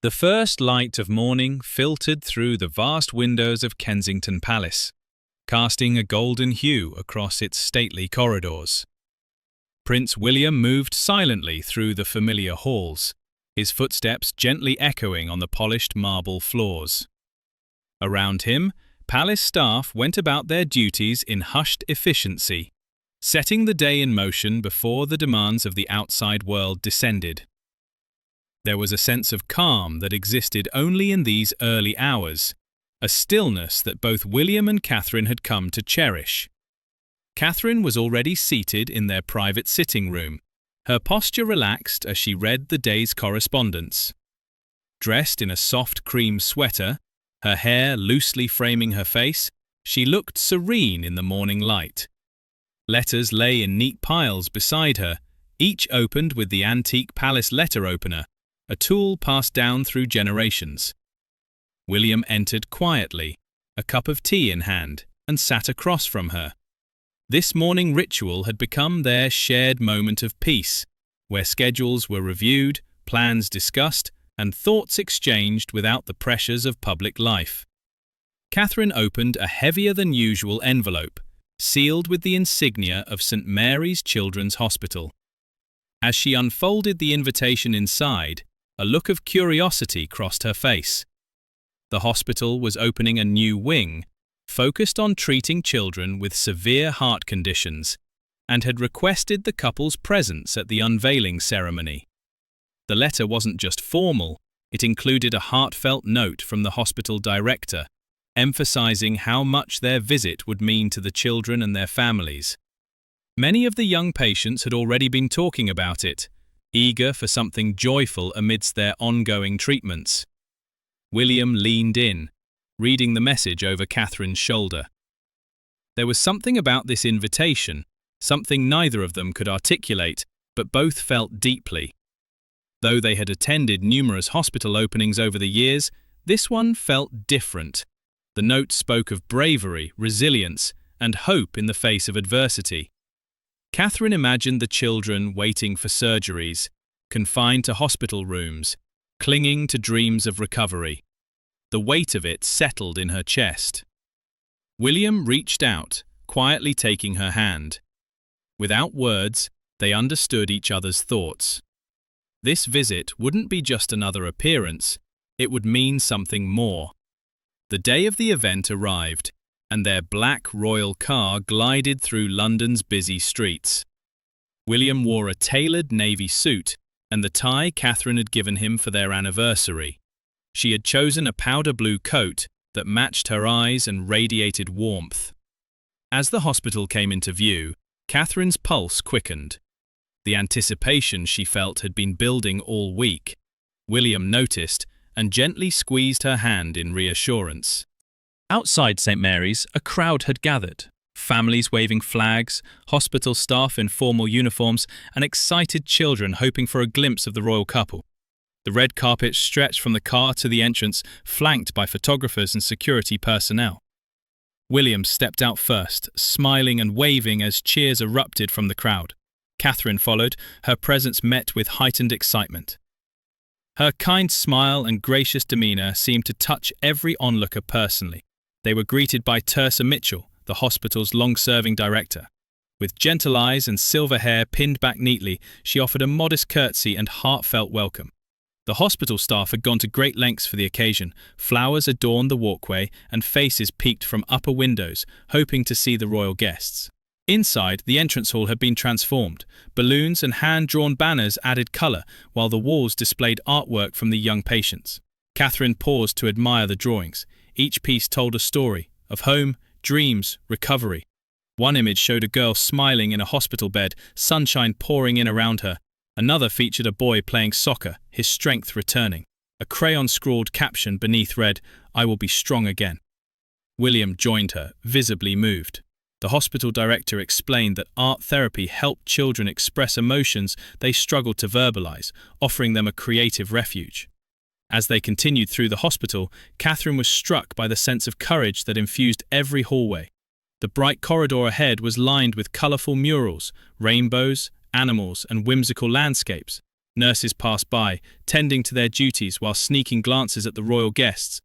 The first light of morning filtered through the vast windows of Kensington Palace, casting a golden hue across its stately corridors. Prince William moved silently through the familiar halls, his footsteps gently echoing on the polished marble floors. Around him, palace staff went about their duties in hushed efficiency, setting the day in motion before the demands of the outside world descended. There was a sense of calm that existed only in these early hours, a stillness that both William and Catherine had come to cherish. Catherine was already seated in their private sitting room, her posture relaxed as she read the day's correspondence. Dressed in a soft cream sweater, her hair loosely framing her face, she looked serene in the morning light. Letters lay in neat piles beside her, each opened with the antique palace letter opener, a tool passed down through generations. William entered quietly, a cup of tea in hand, and sat across from her. This morning ritual had become their shared moment of peace, where schedules were reviewed, plans discussed, and thoughts exchanged without the pressures of public life. Catherine opened a heavier-than-usual envelope, sealed with the insignia of St. Mary's Children's Hospital. As she unfolded the invitation inside, a look of curiosity crossed her face. The hospital was opening a new wing, focused on treating children with severe heart conditions, and had requested the couple's presence at the unveiling ceremony. The letter wasn't just formal, it included a heartfelt note from the hospital director, emphasizing how much their visit would mean to the children and their families. Many of the young patients had already been talking about it, eager for something joyful amidst their ongoing treatments. William leaned in, reading the message over Catherine's shoulder. There was something about this invitation, something neither of them could articulate, but both felt deeply. Though they had attended numerous hospital openings over the years, this one felt different. The note spoke of bravery, resilience, and hope in the face of adversity. Catherine imagined the children waiting for surgeries, confined to hospital rooms, clinging to dreams of recovery. The weight of it settled in her chest. William reached out, quietly taking her hand. Without words, they understood each other's thoughts. This visit wouldn't be just another appearance, it would mean something more. The day of the event arrived, and their black royal car glided through London's busy streets. William wore a tailored navy suit and the tie Catherine had given him for their anniversary. She had chosen a powder blue coat that matched her eyes and radiated warmth. As the hospital came into view, Catherine's pulse quickened. The anticipation she felt had been building all week. William noticed and gently squeezed her hand in reassurance. Outside St. Mary's, a crowd had gathered. Families waving flags, hospital staff in formal uniforms, and excited children hoping for a glimpse of the royal couple. The red carpet stretched from the car to the entrance, flanked by photographers and security personnel. William stepped out first, smiling and waving as cheers erupted from the crowd. Catherine followed, her presence met with heightened excitement. Her kind smile and gracious demeanour seemed to touch every onlooker personally. They were greeted by Tersa Mitchell, the hospital's long-serving director. With gentle eyes and silver hair pinned back neatly, she offered a modest curtsy and heartfelt welcome. The hospital staff had gone to great lengths for the occasion. Flowers adorned the walkway and faces peeked from upper windows, hoping to see the royal guests. Inside, the entrance hall had been transformed. Balloons and hand-drawn banners added colour, while the walls displayed artwork from the young patients. Catherine paused to admire the drawings. Each piece told a story of home, dreams, recovery. One image showed a girl smiling in a hospital bed, sunshine pouring in around her. Another featured a boy playing soccer, his strength returning. A crayon-scrawled caption beneath read, "I will be strong again." William joined her, visibly moved. The hospital director explained that art therapy helped children express emotions they struggled to verbalize, offering them a creative refuge. As they continued through the hospital, Catherine was struck by the sense of courage that infused every hallway. The bright corridor ahead was lined with colorful murals, rainbows, animals, and whimsical landscapes. Nurses passed by, tending to their duties while sneaking glances at the royal guests.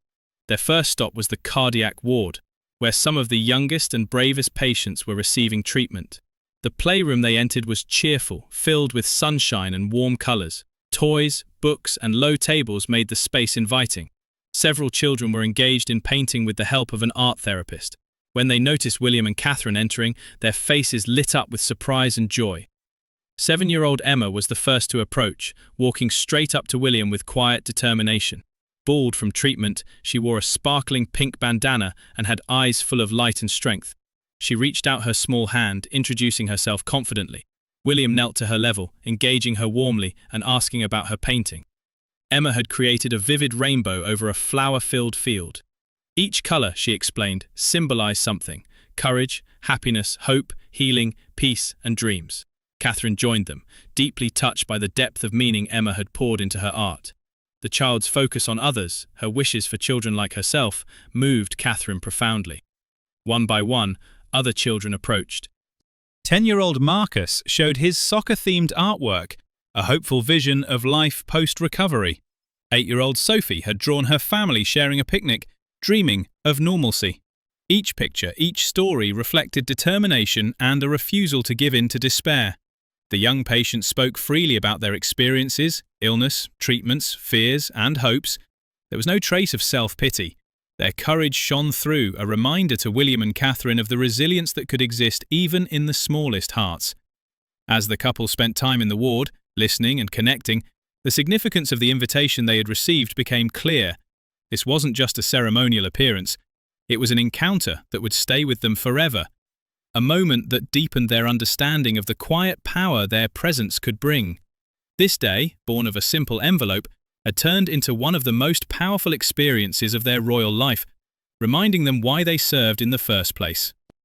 Their first stop was the cardiac ward, where some of the youngest and bravest patients were receiving treatment. The playroom they entered was cheerful, filled with sunshine and warm colours. Toys, books, and low tables made the space inviting. Several children were engaged in painting with the help of an art therapist. When they noticed William and Catherine entering, their faces lit up with surprise and joy. 7-year-old Emma was the first to approach, walking straight up to William with quiet determination. Bald from treatment, she wore a sparkling pink bandana and had eyes full of light and strength. She reached out her small hand, introducing herself confidently. William knelt to her level, engaging her warmly and asking about her painting. Emma had created a vivid rainbow over a flower-filled field. Each colour, she explained, symbolised something: courage, happiness, hope, healing, peace, and dreams. Catherine joined them, deeply touched by the depth of meaning Emma had poured into her art. The child's focus on others, her wishes for children like herself, moved Catherine profoundly. One by one, other children approached. 10-year-old Marcus showed his soccer-themed artwork, a hopeful vision of life post-recovery. 8-year-old Sophie had drawn her family sharing a picnic, dreaming of normalcy. Each picture, each story reflected determination and a refusal to give in to despair. The young patients spoke freely about their experiences, illness, treatments, fears, and hopes. There was no trace of self-pity. Their courage shone through, a reminder to William and Catherine of the resilience that could exist even in the smallest hearts. As the couple spent time in the ward, listening and connecting, the significance of the invitation they had received became clear. This wasn't just a ceremonial appearance. It was an encounter that would stay with them forever. A moment that deepened their understanding of the quiet power their presence could bring. This day, born of a simple envelope, had turned into one of the most powerful experiences of their royal life, reminding them why they served in the first place.